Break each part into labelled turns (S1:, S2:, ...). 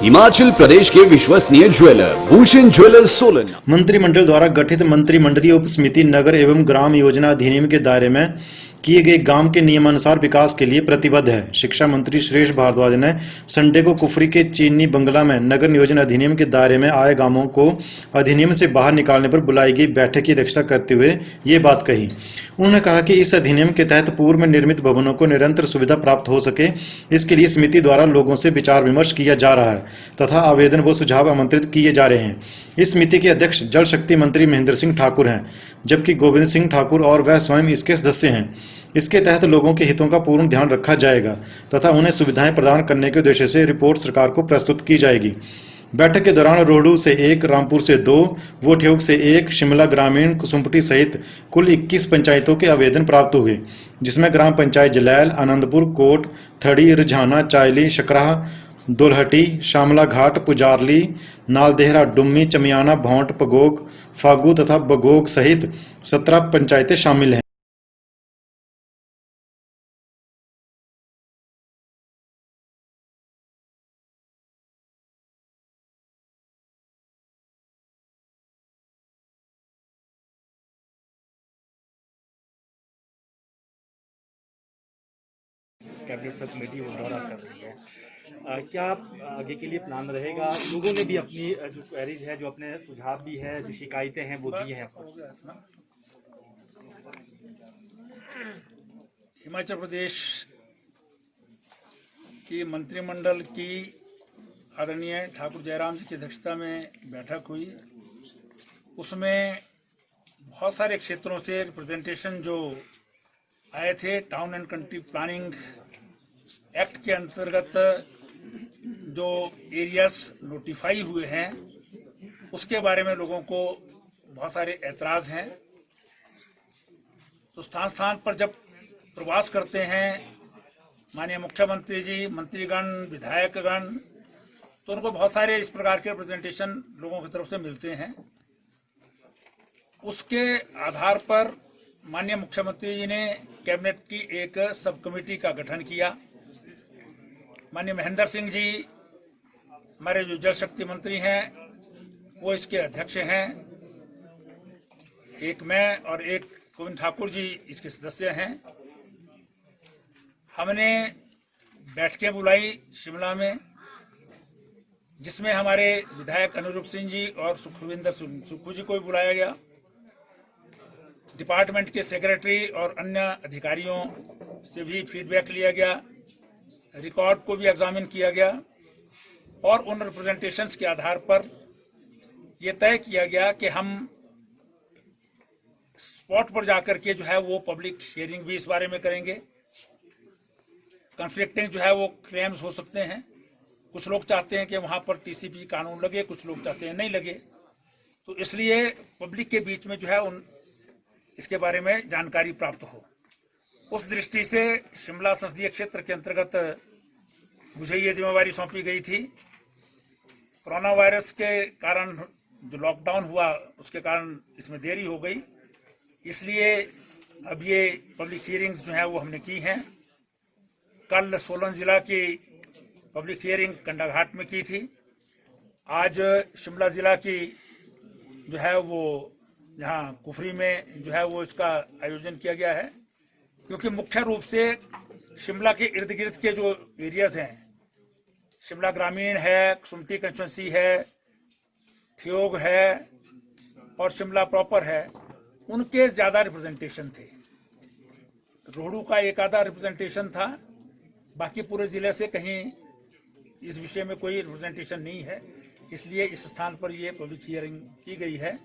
S1: हिमाचल प्रदेश के विश्वसनीय jeweller Bhushan jewellers Solan.
S2: मंत्रिमंडल द्वारा गठित मंत्रिमंडलीय उप समिति नगर एवं ग्राम योजना अधिनियम के दायरे में किए गए गांव के नियमानुसार विकास के लिए प्रतिबद्ध है। शिक्षा मंत्री सुरेश भारद्वाज ने संडे को कुफरी के चीनी बंगला में नगर नियोजन अधिनियम के दायरे में आए गांवों को अधिनियम से बाहर निकालने पर बुलाई गई बैठक की अध्यक्षता करते हुए ये बात कही। उन्होंने कहा कि इस अधिनियम के तहत पूर्व में निर्मित भवनों को निरंतर सुविधा प्राप्त हो सके, इसके लिए समिति द्वारा लोगों से विचार विमर्श किया जा रहा है तथा आवेदन व सुझाव आमंत्रित किए जा रहे हैं। इस समिति के अध्यक्ष जल शक्ति मंत्री महेंद्र सिंह ठाकुर हैं, जबकि गोविंद सिंह ठाकुर और वह स्वयं इसके सदस्य हैं। इसके तहत लोगों के हितों का पूर्ण ध्यान रखा जाएगा तथा उन्हें सुविधाएं प्रदान करने के उद्देश्य से रिपोर्ट सरकार को प्रस्तुत की जाएगी। बैठक के दौरान रोहडू से 1, रामपुर से 2, वोठियोग से 1, शिमला ग्रामीण, कुसुम्पटी सहित कुल 21 पंचायतों के आवेदन प्राप्त हुए, जिसमें ग्राम पंचायत जलैल, आनंदपुर, कोट, थड़ी, रुझाना, चायली, शकराह, दुलहटी, शामला घाट, पुजारली, नालदेहरा, डुम्मी, चमियाना, भौंट, पगोग, फागू तथा बगोग सहित 17 पंचायतें शामिल हैं।
S3: कैबिनेट सब कमेटी वो दौरा कर रही है। क्या आगे के लिए प्लान रहेगा? लोगों ने भी अपनी जो क्वेरीज है, जो अपने सुझाव भी है, जो शिकायतें हैं वो दी हैं।
S4: हिमाचल प्रदेश की मंत्रिमंडल की आदरणीय ठाकुर जयराम जी की अध्यक्षता में बैठक हुई। उसमें बहुत सारे क्षेत्रों से रिप्रेजेंटेशन जो आए थे। Town and country planning act के अंतर्गत जो एरियाज नोटिफाई हुए हैं उसके बारे में लोगों को बहुत सारे ऐतराज़ हैं। तो स्थान स्थान पर जब प्रवास करते हैं माननीय मुख्यमंत्री जी, मंत्रीगण, विधायकगण, तो उनको बहुत सारे इस प्रकार के प्रेजेंटेशन लोगों की तरफ से मिलते हैं। उसके आधार पर माननीय मुख्यमंत्री जी ने कैबिनेट की एक सब कमेटी का गठन किया। माननीय महेंद्र सिंह जी, हमारे जो जल शक्ति मंत्री हैं, वो इसके अध्यक्ष हैं। एक मैं और एक गोविंद ठाकुर जी इसके सदस्य हैं। हमने बैठकें बुलाई शिमला में, जिसमें हमारे विधायक अनुरूप सिंह जी और सुखविंदर सुक्खू जी को भी बुलाया गया। डिपार्टमेंट के सेक्रेटरी और अन्य अधिकारियों से भी फीडबैक लिया गया। रिकॉर्ड को भी एग्जामिन किया गया और उन रिप्रेजेंटेशंस के आधार पर यह तय किया गया कि हम स्पॉट पर जाकर के जो है वो पब्लिक हियरिंग भी इस बारे में करेंगे। कन्फ्लिक्टिंग जो है वो क्लेम्स हो सकते हैं। कुछ लोग चाहते हैं कि वहाँ पर टीसीपी कानून लगे, कुछ लोग चाहते हैं नहीं लगे। तो इसलिए पब्लिक के बीच में जो है इसके बारे में जानकारी प्राप्त हो। उस दृष्टि से शिमला संसदीय क्षेत्र के अंतर्गत मुझे ये जिम्मेवारी सौंपी गई थी। कोरोना वायरस के कारण जो लॉकडाउन हुआ उसके कारण इसमें देरी हो गई, इसलिए अब ये पब्लिक हियरिंग्स जो है वो हमने की हैं। कल सोलन जिला की पब्लिक हियरिंग कंडाघाट में की थी। आज शिमला जिला की जो है वो यहाँ कुफरी में जो है वो इसका आयोजन किया गया है, क्योंकि मुख्य रूप से शिमला के इर्द गिर्द के जो एरियाज हैं, शिमला ग्रामीण है, कुसुम्पटी कंस्टिट्यूंसी है, ठियोग है और शिमला प्रॉपर है, उनके ज़्यादा रिप्रेजेंटेशन थे। रोहडू का एक आधा रिप्रेजेंटेशन था, बाकी पूरे ज़िले से कहीं इस विषय में कोई रिप्रेजेंटेशन नहीं है। इसलिए इस स्थान पर ये पब्लिक हियरिंग की गई है।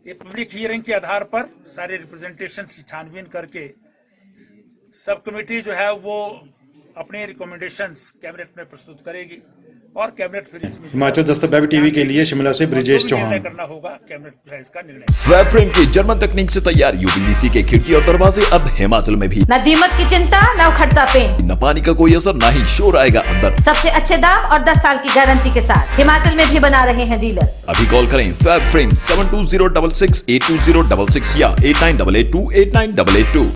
S4: ये पब्लिक हियरिंग के आधार पर सारे रिप्रेजेंटेशंस की छानबीन करके सब कमेटी जो है वो अपने रिकमेंडेशंस कैबिनेट में प्रस्तुत करेगी और कैबिनेट फिर इसमें
S2: हिमाचल दस्तक वेब टीवी के लिए शिमला से ब्रिजेश चौहान
S4: करना होगा। कैबिनेट जो है इसका निर्णय।
S1: फैब फ्रेम की जर्मन तकनीक से तैयार यूपीवीसी के खिड़की और दरवाजे अब हिमाचल में भी।
S5: न दीमक की चिंता, न उखड़ता पेंट,
S1: न पानी का कोई असर, न ही शोर आएगा अंदर।
S5: सबसे अच्छे दाम और 10 साल की गारंटी के साथ हिमाचल में भी बना रहे हैं डीलर।
S1: अभी कॉल करें फैब फ्रेम 7206682066 या 8988289882।